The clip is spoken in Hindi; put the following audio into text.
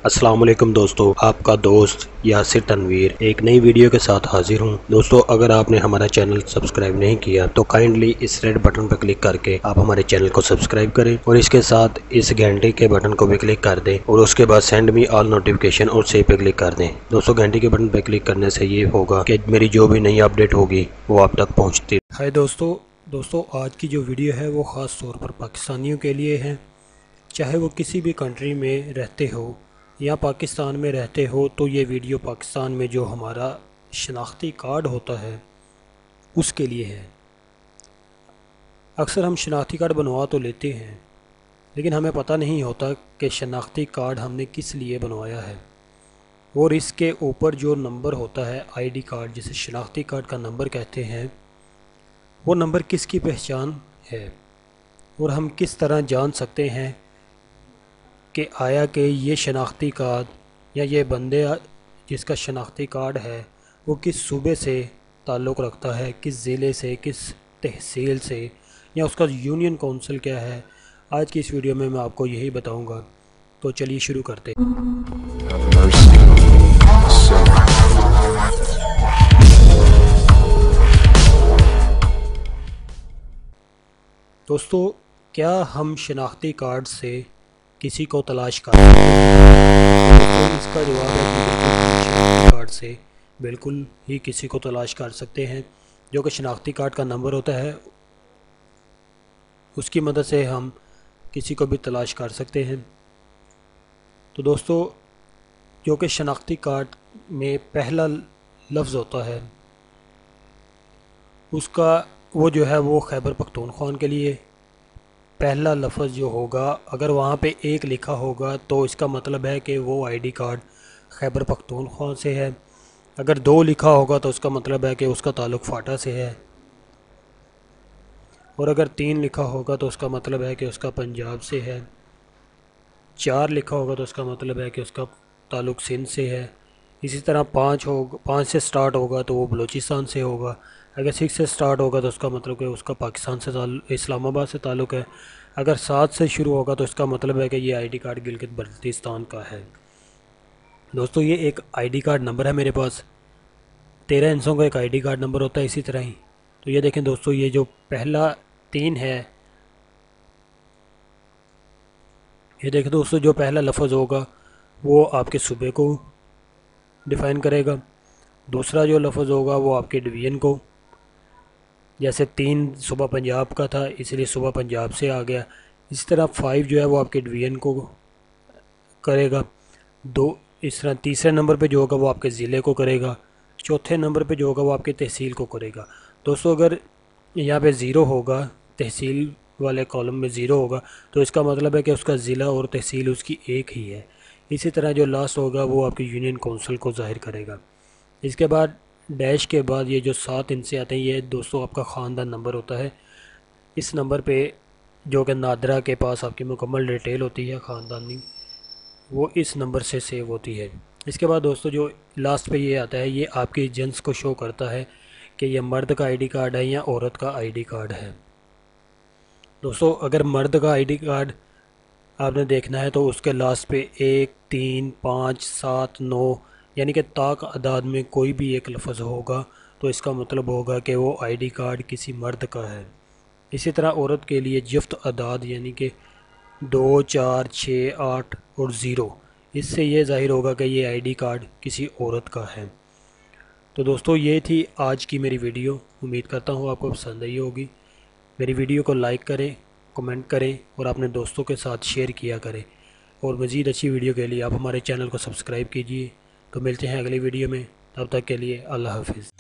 अस्सलाम वालेकुम दोस्तों, आपका दोस्त यासिर तनवीर एक नई वीडियो के साथ हाजिर हूं। दोस्तों, अगर आपने हमारा चैनल सब्सक्राइब नहीं किया तो काइंडली इस रेड बटन पर क्लिक करके आप हमारे चैनल को सब्सक्राइब करें और इसके साथ इस घंटे के बटन को भी क्लिक कर दें और उसके बाद सेंड मी ऑल नोटिफिकेशन और सेव पे क्लिक कर दें। दोस्तों, घंटे के बटन पर क्लिक करने से ये होगा कि मेरी जो भी नई अपडेट होगी वो आप तक पहुँचती। हाय दोस्तों, आज की जो वीडियो है वो ख़ास तौर पर पाकिस्तानियों के लिए है। चाहे वो किसी भी कंट्री में रहते हो या पाकिस्तान में रहते हो, तो ये वीडियो पाकिस्तान में जो हमारा शनाख्ती कार्ड होता है उसके लिए है। अक्सर हम शनाख्ती कार्ड बनवा तो लेते हैं, लेकिन हमें पता नहीं होता कि शनाख्ती कार्ड हमने किस लिए बनवाया है। और इसके ऊपर जो नंबर होता है आईडी कार्ड, जिसे शनाख्ती कार्ड का नंबर कहते हैं, वो नंबर किसकी पहचान है और हम किस तरह जान सकते हैं कि आया कि ये शनाख्ती कार्ड या ये बंदे जिसका शनाख्ती कार्ड है वो किस सूबे से ताल्लुक़ रखता है, किस ज़िले से, किस तहसील से, या उसका यूनियन काउंसिल क्या है। आज की इस वीडियो में मैं आपको यही बताऊंगा। तो चलिए शुरू करते हैं। दोस्तों, क्या हम शनाख्ती कार्ड से किसी को तलाश कर सकते हैं? तो इसका जवाब है कि बिल्कुल हम शनाख्ती कार्ड से बिल्कुल ही किसी को तलाश कर सकते हैं। जो कि शनाख्ती कार्ड का नंबर होता है, उसकी मदद से हम किसी को भी तलाश कर सकते हैं। तो दोस्तों, जो कि शनाख्ती कार्ड में पहला लफ्ज़ होता है उसका वो जो है वो खैबर पख्तूनख्वा के लिए पहला लफ्ज़ जो होगा, अगर वहाँ पे एक लिखा होगा तो इसका मतलब है कि वो आईडी कार्ड खैबर पख्तूनख्वा से है। अगर दो लिखा होगा तो उसका मतलब है कि उसका ताल्लुक़ फाटा से है। और अगर तीन लिखा होगा तो उसका मतलब है कि उसका पंजाब से है। चार लिखा होगा तो उसका मतलब है कि उसका ताल्लुक़ सिंध से है। इसी तरह पाँच से स्टार्ट होगा तो वो बलूचिस्तान से होगा। अगर 6 से स्टार्ट होगा तो उसका मतलब है उसका पाकिस्तान से इस्लामाबाद से ताल्लुक़ है। अगर 7 से शुरू होगा तो इसका मतलब है कि ये आईडी कार्ड गिलगित बल्तिस्तान का है। दोस्तों, ये एक आईडी कार्ड नंबर है मेरे पास। 13 हिस्सों का एक आईडी कार्ड नंबर होता है इसी तरह ही। तो ये देखें दोस्तों, ये जो पहला 3 है, ये देखें दोस्तों, जो पहला लफ्ज़ होगा वो आपके सूबे को डिफ़ाइन करेगा। दूसरा जो लफ्ज़ होगा वो आपके डिवीज़न को, जैसे 3 सूबा पंजाब का था इसलिए सूबा पंजाब से आ गया। इस तरह 5 जो है वो आपके डिवीज़न को करेगा। इस तरह तीसरे नंबर पे जो होगा वो आपके ज़िले को करेगा। चौथे नंबर पे जो होगा वो आपके तहसील को करेगा। दोस्तों, अगर यहाँ पे ज़ीरो होगा, तहसील वाले कॉलम में ज़ीरो होगा, तो इसका मतलब है कि उसका ज़िला और तहसील उसकी एक ही है। इसी तरह जो लास्ट होगा वो आपकी यूनियन काउंसिल को ज़ाहिर करेगा। इसके बाद डैश के बाद ये जो 7 इनसे आते हैं, ये दोस्तों आपका ख़ानदान नंबर होता है। इस नंबर पे जो कि नादरा के पास आपकी मुकम्मल डिटेल होती है ख़ानदानी, वो इस नंबर से सेव होती है। इसके बाद दोस्तों, जो लास्ट पे ये आता है, ये आपकी जेंस को शो करता है कि ये मर्द का आईडी कार्ड है या औरत का आईडी कार्ड है। दोस्तों, अगर मर्द का आईडी कार्ड आपने देखना है तो उसके लास्ट पे 1, 3, 5, 7, 9 यानी कि ताक अदाद में कोई भी एक लफ्ज़ होगा तो इसका मतलब होगा कि वो आईडी कार्ड किसी मर्द का है। इसी तरह औरत के लिए जुफ्त अदाद यानी कि 2, 4, 6, 8 और 0, इससे ये ज़ाहिर होगा कि ये आईडी कार्ड किसी औरत का है। तो दोस्तों, ये थी आज की मेरी वीडियो। उम्मीद करता हूँ आपको पसंद आई होगी। मेरी वीडियो को लाइक करें, कमेंट करें और अपने दोस्तों के साथ शेयर किया करें। और मज़ीद अच्छी वीडियो के लिए आप हमारे चैनल को सब्सक्राइब कीजिए। तो मिलते हैं अगली वीडियो में, तब तक के लिए अल्लाह हाफ़िज़।